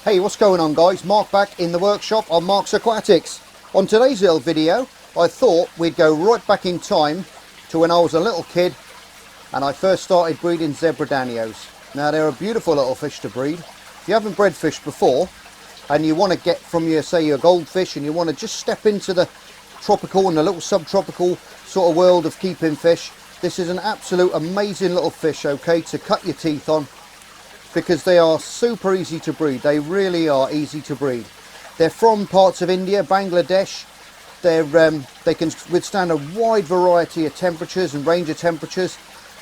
Hey, what's going on guys? Mark back in the workshop on Mark's Aquatics. On today's little video, I thought we'd go right back in time to when I was a little kid and I first started breeding zebra Danio's. Now they're a beautiful little fish to breed. If you haven't bred fish before and you want to get from your, say, your goldfish, and you want to just step into the tropical and the little subtropical sort of world of keeping fish, this is an absolute amazing little fish, okay, to cut your teeth on, because they are super easy to breed. They really are easy to breed. They're from parts of India, Bangladesh. They can withstand a wide variety of temperatures and range of temperatures.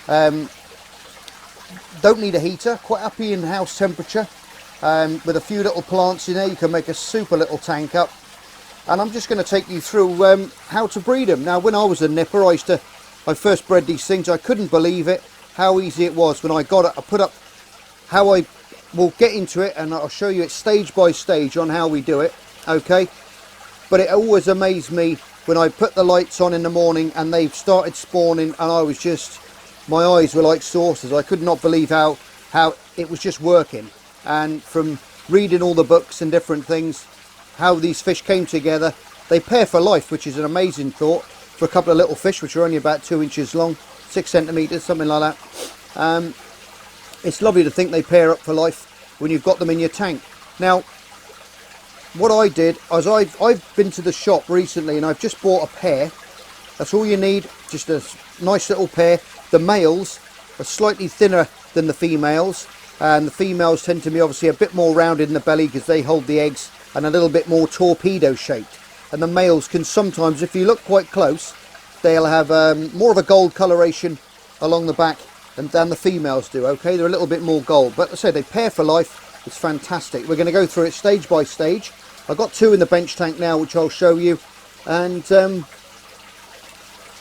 Don't need a heater, quite happy in house temperature. With a few little plants in there, you can make a super little tank up. And I'm just going to take you through how to breed them. Now, when I was a nipper, I first bred these things. I couldn't believe it, how easy it was. When I got it, I put up how I will get into it, and I'll show you it stage by stage on how we do it, okay? But it always amazed me when I put the lights on in the morning and they've started spawning, and I was just, my eyes were like saucers. I could not believe how it was just working. And from reading all the books and different things, how these fish came together, they pair for life, which is an amazing thought for a couple of little fish which are only about 2 inches long, 6 centimeters, something like that. It's lovely to think they pair up for life when you've got them in your tank. Now, what I did is I've been to the shop recently and I've just bought a pair. That's all you need, just a nice little pair. The males are slightly thinner than the females, and the females tend to be obviously a bit more rounded in the belly because they hold the eggs, and a little bit more torpedo shaped. And the males can sometimes, if you look quite close, they'll have more of a gold coloration along the back than the females do, okay? They're a little bit more gold, but let's say they pair for life. It's fantastic. We're going to go through it stage by stage. I've got 2 in the bench tank now, which I'll show you, and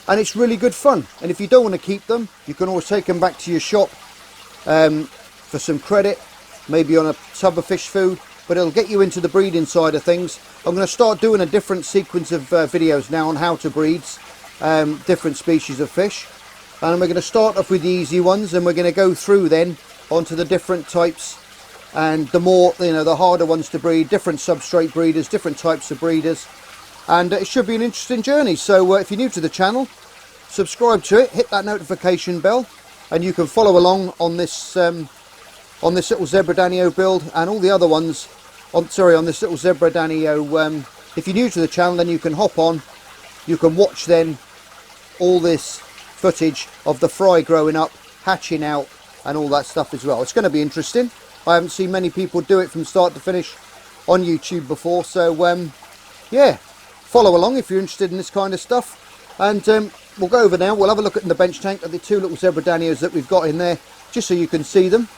it's really good fun. And if you don't want to keep them, you can always take them back to your shop for some credit, maybe on a tub of fish food, but it'll get you into the breeding side of things. I'm going to start doing a different sequence of videos now on how to breed different species of fish. And we're going to start off with the easy ones, and we're going to go through then onto the different types, and the more, the harder ones to breed, different substrate breeders, different types of breeders, and it should be an interesting journey. So if you're new to the channel, subscribe to it, hit that notification bell, and you can follow along on this little zebra Danio build and all the other ones on this little zebra Danio. If you're new to the channel, then you can hop on, you can watch then all this footage of the fry growing up, hatching out, and all that stuff as well. It's going to be interesting. I haven't seen many people do it from start to finish on YouTube before, so yeah, follow along if you're interested in this kind of stuff. And we'll go over now, we'll have a look at in the bench tank at the 2 little zebra Danios that we've got in there, just so you can see them,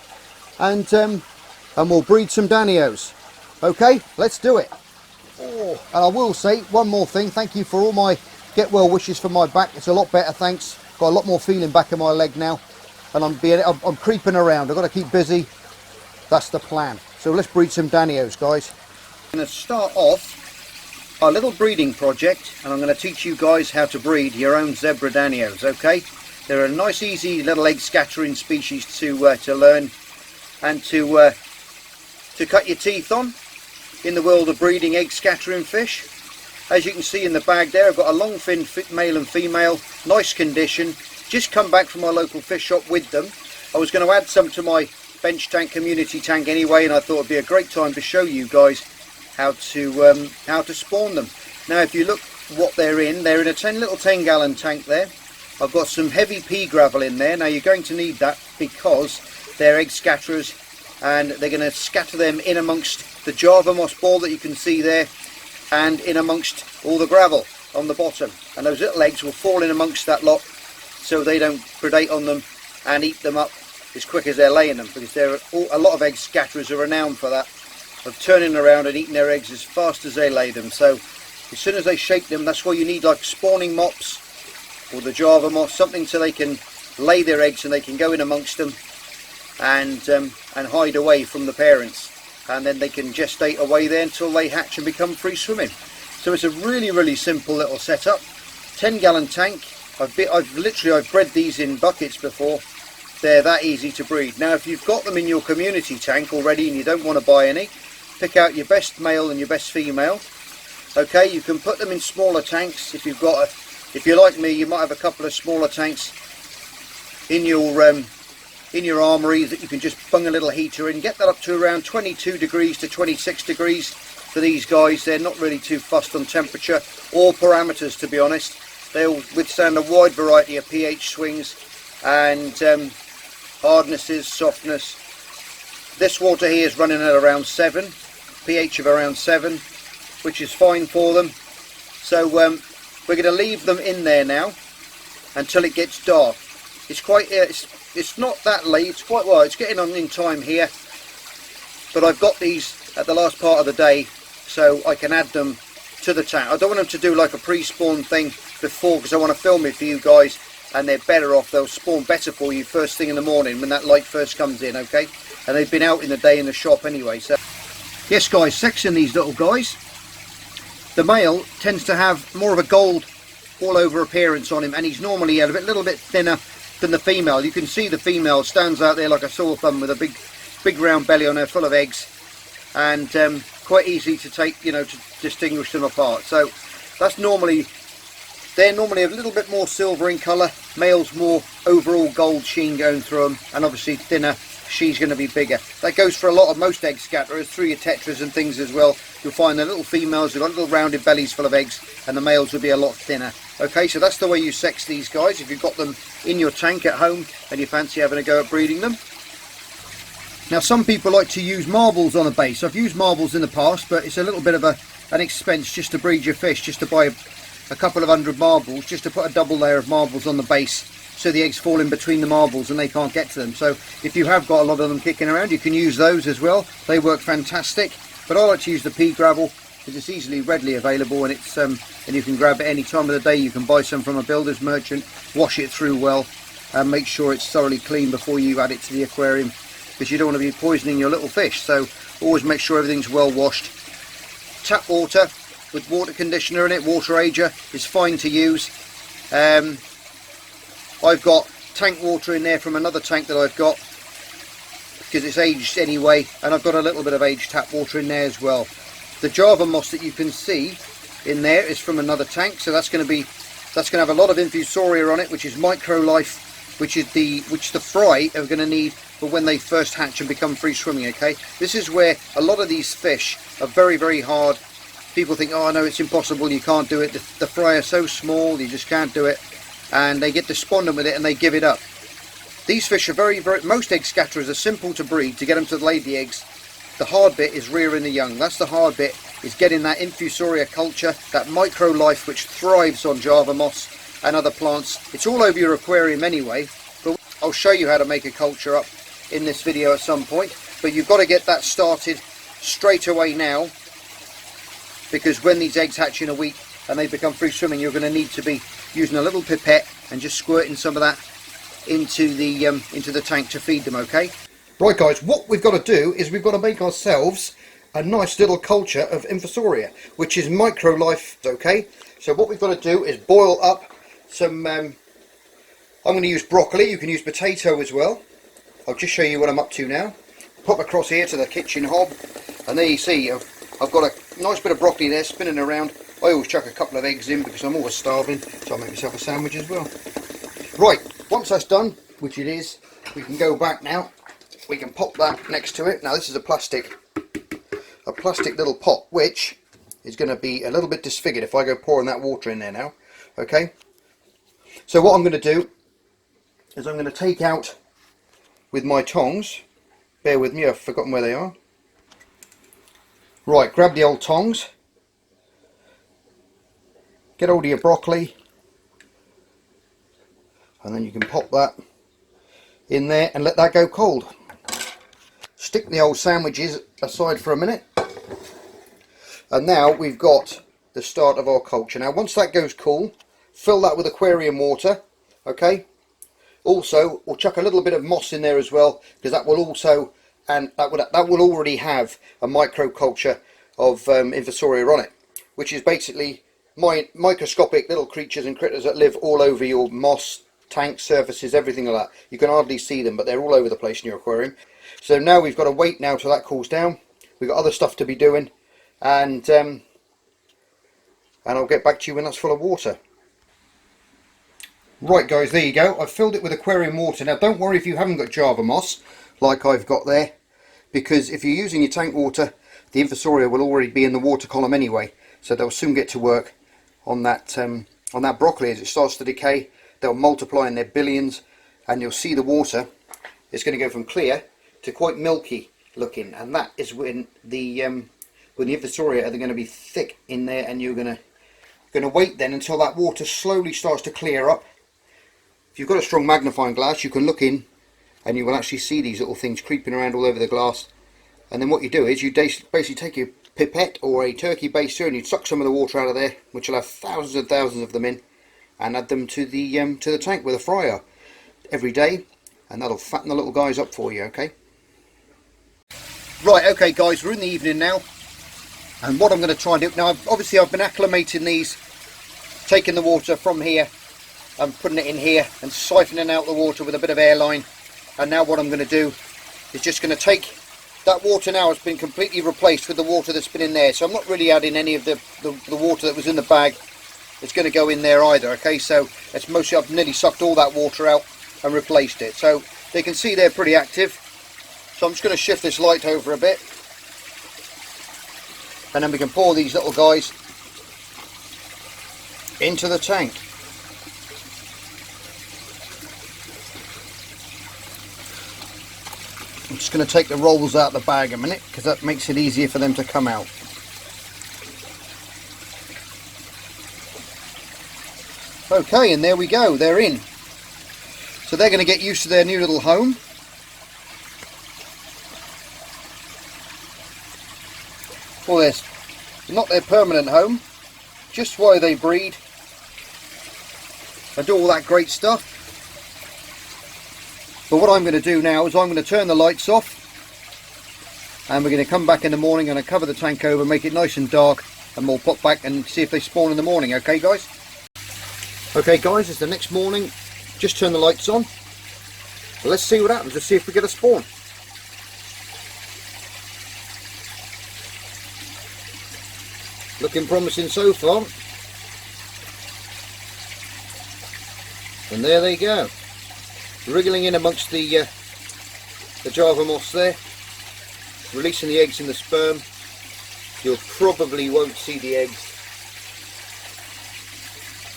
and we'll breed some Danios. Okay, let's do it. Oh, and I will say one more thing, thank you for all my get well wishes for my back. It's a lot better, thanks. Got a lot more feeling back in my leg now, and I'm creeping around. I've got to keep busy. That's the plan. So let's breed some Danios, guys. I'm going to start off our little breeding project, and I'm going to teach you guys how to breed your own zebra Danios. Okay, they're a nice, easy little egg scattering species to learn and to cut your teeth on in the world of breeding egg scattering fish. As you can see in the bag there, I've got a long fin male and female, nice condition. Just come back from my local fish shop with them. I was going to add some to my bench tank, community tank anyway, and I thought it'd be a great time to show you guys how to spawn them. Now, if you look what they're in a little 10-gallon tank there. I've got some heavy pea gravel in there. Now you're going to need that because they're egg scatterers, and they're going to scatter them in amongst the Java moss ball that you can see there, and in amongst all the gravel on the bottom, and those little eggs will fall in amongst that lot so they don't predate on them and eat them up as quick as they're laying them, because a lot of egg scatterers are renowned for that, of turning around and eating their eggs as fast as they lay them. So as soon as they shake them, that's why you need like spawning mops or the Java moss, something so they can lay their eggs and they can go in amongst them and hide away from the parents, and then they can gestate away there until they hatch and become free swimming. So it's a really simple little setup. 10-gallon tank. I've bred these in buckets before. They're that easy to breed. Now if you've got them in your community tank already and you don't want to buy any, pick out your best male and your best female. Okay, you can put them in smaller tanks. If you're like me, you might have a couple of smaller tanks in your armory that you can just bung a little heater in. Get that up to around 22 degrees to 26 degrees for these guys. They're not really too fussed on temperature or parameters, to be honest. They'll withstand a wide variety of pH swings and hardnesses, softness. This water here is running at around 7, pH of around 7, which is fine for them. So we're going to leave them in there now until it gets dark. It's quite it's not that late. It's quite well. It's getting on in time here, but I've got these at the last part of the day, so I can add them to the tank. I don't want them to do like a pre-spawn thing before, because I want to film it for you guys, and they're better off. They'll spawn better for you first thing in the morning when that light first comes in. Okay, and they've been out in the day in the shop anyway. So yes guys, sexing these little guys. The male tends to have more of a gold all over appearance on him, and he's normally a little bit thinner than the female. You can see the female stands out there like a sore thumb with a big round belly on her full of eggs, and quite easy to take, you know, to distinguish them apart. So they're normally a little bit more silver in colour. Male's more overall gold sheen going through them, and obviously thinner. She's going to be bigger. That goes for most egg scatterers through your tetras and things as well. You'll find the little females have got little rounded bellies full of eggs, and the males will be a lot thinner. Okay, so that's the way you sex these guys if you've got them in your tank at home and you fancy having a go at breeding them. Now some people like to use marbles on a base. I've used marbles in the past, but it's a little bit of an expense just to breed your fish, just to buy a couple of 100 marbles, just to put a double layer of marbles on the base, so the eggs fall in between the marbles and they can't get to them. So if you have got a lot of them kicking around, you can use those as well. They work fantastic, but I like to use the pea gravel because it's easily readily available, and it's and you can grab it any time of the day. You can buy some from a builder's merchant, wash it through well, and make sure it's thoroughly clean before you add it to the aquarium, because you don't want to be poisoning your little fish. So always make sure everything's well washed. Tap water with water conditioner in it, water ager, is fine to use. I've got tank water in there from another tank that I've got, because it's aged anyway, and I've got a little bit of aged tap water in there as well. The Java moss that you can see in there is from another tank, so that's going to have a lot of infusoria on it, which is micro life, which the fry are going to need for when they first hatch and become free swimming. Okay, this is where a lot of these fish are very, very hard. People think, oh no, it's impossible, you can't do it, the fry are so small, you just can't do it, and they get despondent with it and they give it up. These fish are most egg scatterers are simple to breed to get them to lay the eggs. The hard bit is rearing the young. That's the hard bit, is getting that infusoria culture, that micro life which thrives on Java moss and other plants. It's all over your aquarium anyway, but I'll show you how to make a culture up in this video at some point. But you've got to get that started straight away now, because when these eggs hatch in a week and they become free swimming, you're going to need to be using a little pipette and just squirting some of that into the tank to feed them. Okay, right guys, what we've got to do is we've got to make ourselves a nice little culture of infusoria, which is micro life. Okay, so what we've got to do is boil up some I'm going to use broccoli. You can use potato as well. I'll just show you what I'm up to now. Pop across here to the kitchen hob, and there you see I've got a nice bit of broccoli there spinning around. I always chuck a couple of eggs in because I'm always starving, so I'll make myself a sandwich as well. Right, once that's done, which it is, we can go back now. We can pop that next to it. Now this is a plastic little pot, which is going to be a little bit disfigured if I go pouring that water in there now. Okay, so what I'm going to do is I'm going to take out with my tongs, bear with me, I've forgotten where they are. Right, grab the old tongs, get hold of your broccoli, and then you can pop that in there and let that go cold. Stick the old sandwiches aside for a minute, and now we've got the start of our culture. Now once that goes cool, fill that with aquarium water. Okay, also we'll chuck a little bit of moss in there as well, because that will also, and that will already have a microculture of infusoria on it, which is basically microscopic little creatures and critters that live all over your moss, tank surfaces, everything like that. You can hardly see them, but they're all over the place in your aquarium. So now we've got to wait now till that cools down. We've got other stuff to be doing, and I'll get back to you when that's full of water. Right guys, there you go. I've filled it with aquarium water. Now don't worry if you haven't got Java moss like I've got there, because if you're using your tank water, the infusoria will already be in the water column anyway, so they'll soon get to work on that broccoli. As it starts to decay, they'll multiply in their billions, and you'll see the water is going to go from clear to quite milky looking, and that is when the infusoria are going to be thick in there, and you're going to wait then until that water slowly starts to clear up. If you've got a strong magnifying glass, you can look in and you will actually see these little things creeping around all over the glass. And then what you do is you basically take your pipette or a turkey baster and you suck some of the water out of there, which will have thousands and thousands of them in, and add them to the tank with a fryer every day, and that'll fatten the little guys up for you. Okay. Right, okay guys, we're in the evening now, and what I'm going to try and do now, obviously I've been acclimating these, taking the water from here and putting it in here and siphoning out the water with a bit of airline. And now what I'm going to do is just going to take that water. Now has been completely replaced with the water that's been in there, so I'm not really adding any of the water that was in the bag. It's going to go in there either. Okay, so it's mostly, I've nearly sucked all that water out and replaced it, so they can see they're pretty active. So I'm just going to shift this light over a bit, and then we can pour these little guys into the tank. I'm just going to take the rolls out of the bag a minute, because that makes it easier for them to come out. Okay, and there we go, they're in. So they're going to get used to their new little home. Well, it's not their permanent home, just while they breed and do all that great stuff. But what I'm going to do now is I'm going to turn the lights off, and we're going to come back in the morning and cover the tank over, make it nice and dark, and we'll pop back and see if they spawn in the morning. Okay guys? Okay guys, it's the next morning, just turn the lights on. Well, let's see what happens. Let's see if we get a spawn. Looking promising so far. And there they go, wriggling in amongst the Java moss there, releasing the eggs and the sperm. You probably won't see the eggs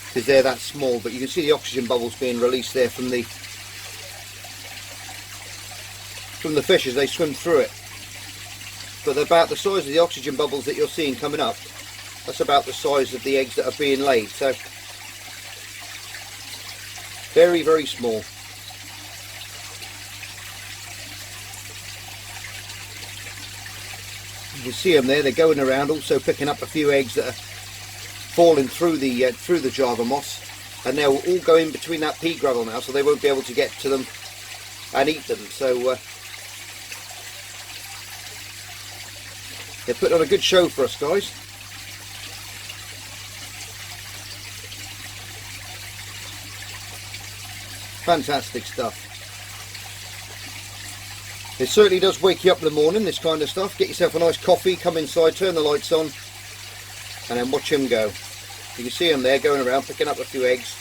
because they're that small, but you can see the oxygen bubbles being released there from the fish as they swim through it. But they're about the size of the oxygen bubbles that you're seeing coming up. That's about the size of the eggs that are being laid. So very, very small. You can see them there, they're going around, also picking up a few eggs that are falling through the Java moss, and they'll all go in between that pea gravel now, so they won't be able to get to them and eat them. So they're putting on a good show for us guys. Fantastic stuff. It certainly does wake you up in the morning, this kind of stuff. Get yourself a nice coffee, come inside, turn the lights on, and then watch them go. You can see them there going around picking up a few eggs.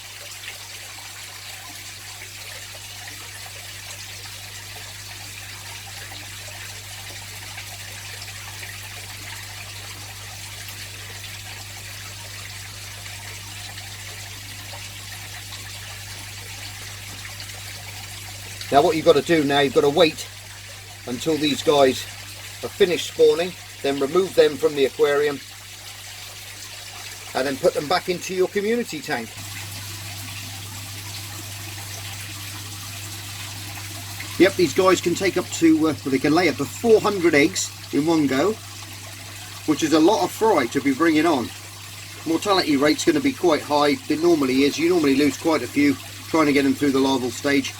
Now what you've got to do now, you've got to wait until these guys are finished spawning, then remove them from the aquarium and then put them back into your community tank. Yep, these guys can take up to, well, they can lay up to 400 eggs in one go, which is a lot of fry to be bringing on. Mortality rate's going to be quite high. It normally is. You normally lose quite a few trying to get them through the larval stage,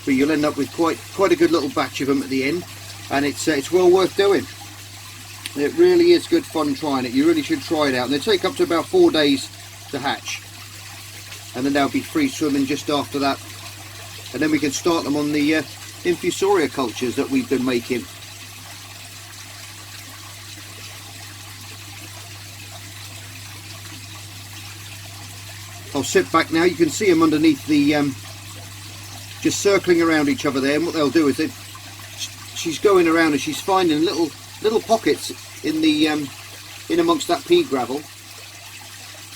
but you'll end up with quite a good little batch of them at the end, and it's well worth doing. It really is good fun trying it. You really should try it out. And they take up to about 4 days to hatch, and then they'll be free swimming just after that, and then we can start them on the infusoria cultures that we've been making. I'll sit back now. You can see them underneath the just circling around each other there, and what they'll do is she's going around and she's finding little pockets in the in amongst that pea gravel.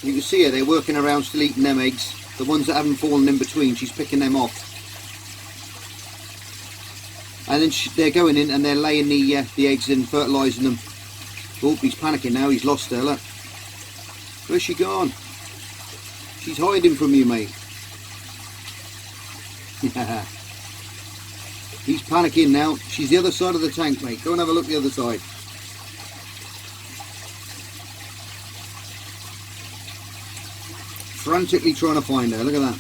You can see her, they're working around still eating them eggs. The ones that haven't fallen in between, she's picking them off. And then they're going in and they're laying the eggs in, fertilising them. Oh, he's panicking now, he's lost her, look. Where's she gone? She's hiding from you, mate. He's panicking now. She's the other side of the tank, mate. Go and have a look the other side. Frantically trying to find her. Look at that.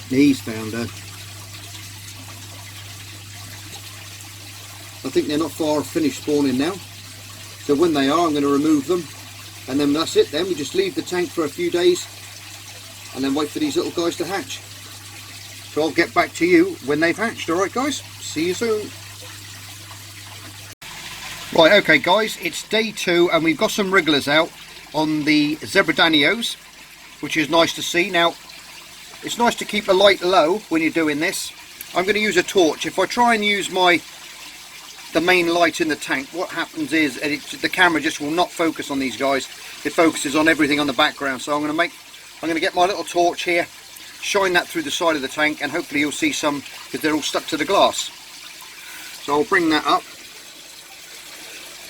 He's found her. I think they're not far finished spawning now. So when they are, I'm going to remove them. And then that's it then. We just leave the tank for a few days. And then wait for these little guys to hatch. So I'll get back to you when they've hatched. Alright guys, see you soon. Right, okay guys, it's day 2 and we've got some wrigglers out on the zebra Danio'S, which is nice to see. Now, it's nice to keep the light low when you're doing this. I'm going to use a torch. If I try and use the main light in the tank, what happens is the camera just will not focus on these guys. It focuses on everything on the background. So I'm going to get my little torch here, shine that through the side of the tank, and hopefully you'll see some, because they're all stuck to the glass. So I'll bring that up,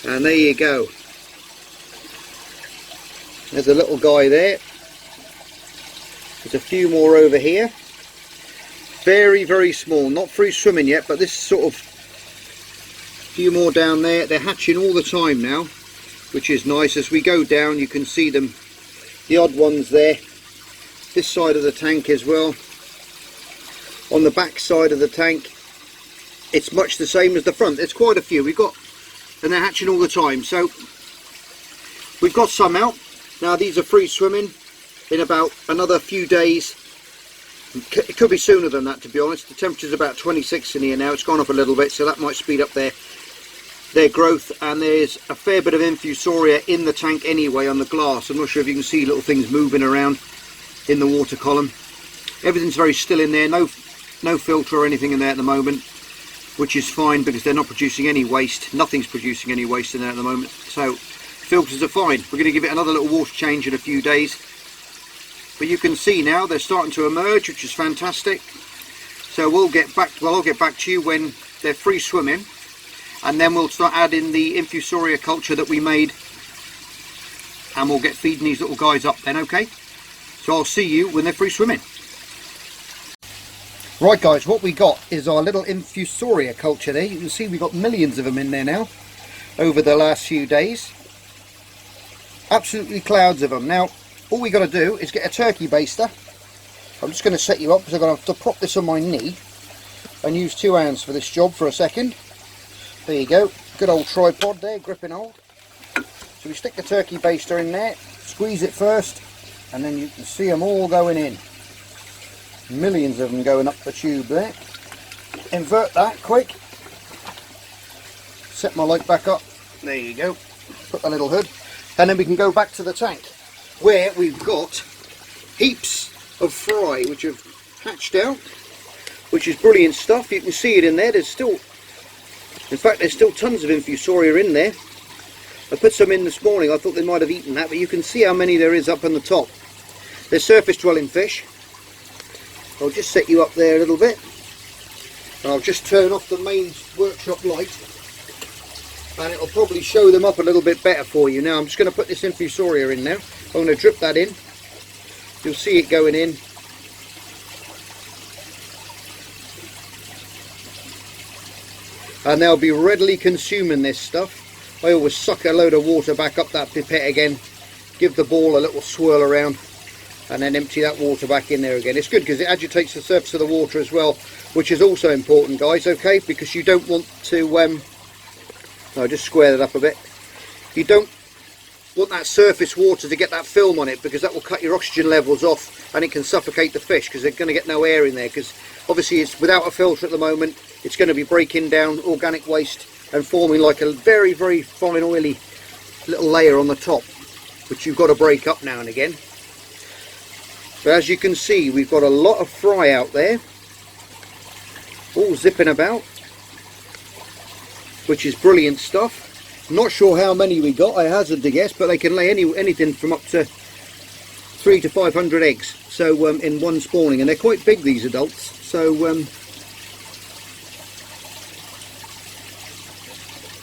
and there you go. There's a little guy there. There's a few more over here. Very, very small, not free swimming yet, but this sort of few more down there. They're hatching all the time now, which is nice. As we go down, you can see them, the odd ones there. This side of the tank as well. On the back side of the tank, it's much the same as the front. There's quite a few and they're hatching all the time. So we've got some out now. These are free swimming. In about another few days, it could be sooner than that, to be honest. The temperature's about 26 in here now. It's gone up a little bit, so that might speed up their growth. And there's a fair bit of infusoria in the tank anyway on the glass. I'm not sure if you can see little things moving around in the water column. Everything's very still in there, no filter or anything in there at the moment, which is fine because they're not producing any waste. Nothing's producing any waste in there at the moment, so filters are fine. We're going to give it another little water change in a few days, but you can see now they're starting to emerge, which is fantastic. So I'll get back to you when they're free swimming, and then we'll start adding the infusoria culture that we made, and we'll get feeding these little guys up then. Okay, so I'll see you when they're free swimming. Right guys, what we got is our little infusoria culture there. You can see we've got millions of them in there now over the last few days. Absolutely clouds of them. Now all we got to do is get a turkey baster. I'm just going to set you up because I'm going to have to prop this on my knee and use 2 hands for this job for a second. There you go, good old tripod there, gripping hold. So we stick the turkey baster in there, squeeze it first, and then you can see them all going in. Millions of them going up the tube there. Invert that quick. Set my light back up. There you go. Put the little hood. And then we can go back to the tank where we've got heaps of fry which have hatched out, which is brilliant stuff. You can see it in there. There's still, in fact, there's still tons of infusoria in there. I put some in this morning. I thought they might have eaten that, but you can see how many there is up on the top. They're surface dwelling fish. I'll just set you up there a little bit. I'll just turn off the main workshop light and it'll probably show them up a little bit better for you. Now I'm just going to put this infusoria in now. I'm going to drip that in. You'll see it going in. And they'll be readily consuming this stuff. I always suck a load of water back up that pipette again, give the ball a little swirl around, and then empty that water back in there again. It's good because it agitates the surface of the water as well, which is also important, guys, okay, because you don't want to I'll just square that up a bit. You don't want that surface water to get that film on it, because that will cut your oxygen levels off and it can suffocate the fish because they're going to get no air in there, because obviously it's without a filter at the moment. It's going to be breaking down organic waste and forming like a very, very fine oily little layer on the top. which you've got to break up now and again. But as you can see, we've got a lot of fry out there, all zipping about, which is brilliant stuff. Not sure how many we got, I hazard to guess, but they can lay anything from up to 300 to 500 eggs, so in one spawning, and they're quite big, these adults. So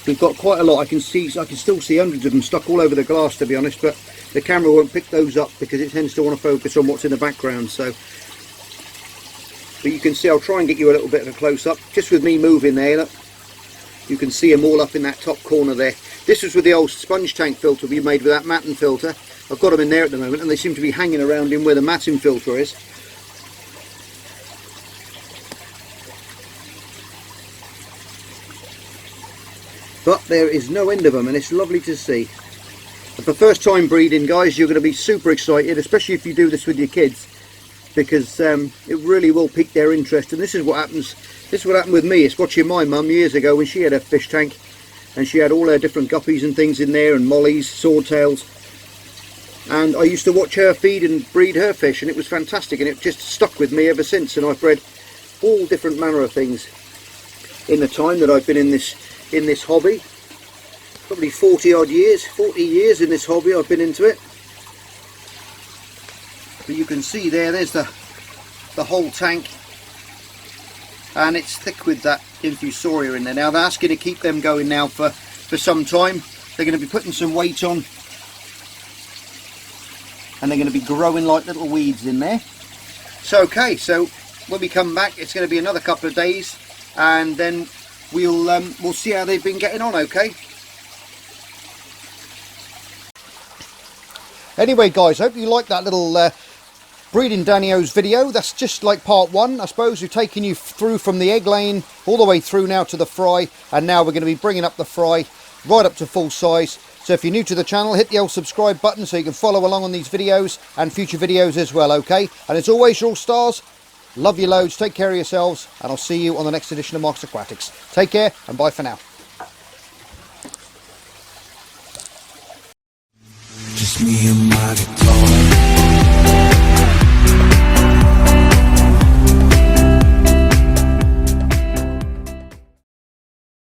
we've got quite a lot. I can still see hundreds of them stuck all over the glass, to be honest, but the camera won't pick those up because it tends to want to focus on what's in the background. So, but you can see, I'll try and get you a little bit of a close-up, just with me moving there. Look, you can see them all up in that top corner there. This was with the old sponge tank filter we made with that matting filter. I've got them in there at the moment, and they seem to be hanging around in where the matting filter is. But there is no end of them, and it's lovely to see. And for first time breeding, guys, you're going to be super excited, especially if you do this with your kids, because it really will pique their interest. And this is what happens. This is what happened with me. It's watching my mum years ago when she had a fish tank, and she had all her different guppies and things in there, and mollies, swordtails. And I used to watch her feed and breed her fish, and it was fantastic, and it just stuck with me ever since. And I've bred all different manner of things in the time that I've been in this hobby. Probably 40 years in this hobby I've been into it. But you can see there's the whole tank, and it's thick with that infusoria in there. Now they're asking to keep them going now for some time. They're going to be putting some weight on, and they're going to be growing like little weeds in there. So okay, so when we come back, it's going to be another couple of days, and then we'll see how they've been getting on. Okay. Anyway, guys, I hope you liked that little breeding Danio's video. That's just like part one, I suppose. We've taken you through from the egg laying all the way through now to the fry, and now we're going to be bringing up the fry right up to full size. So if you're new to the channel, hit the old subscribe button so you can follow along on these videos and future videos as well, okay? And as always, you're all stars. Love you loads. Take care of yourselves, and I'll see you on the next edition of Marks Aquatics. Take care, and bye for now. Just me and my guitar.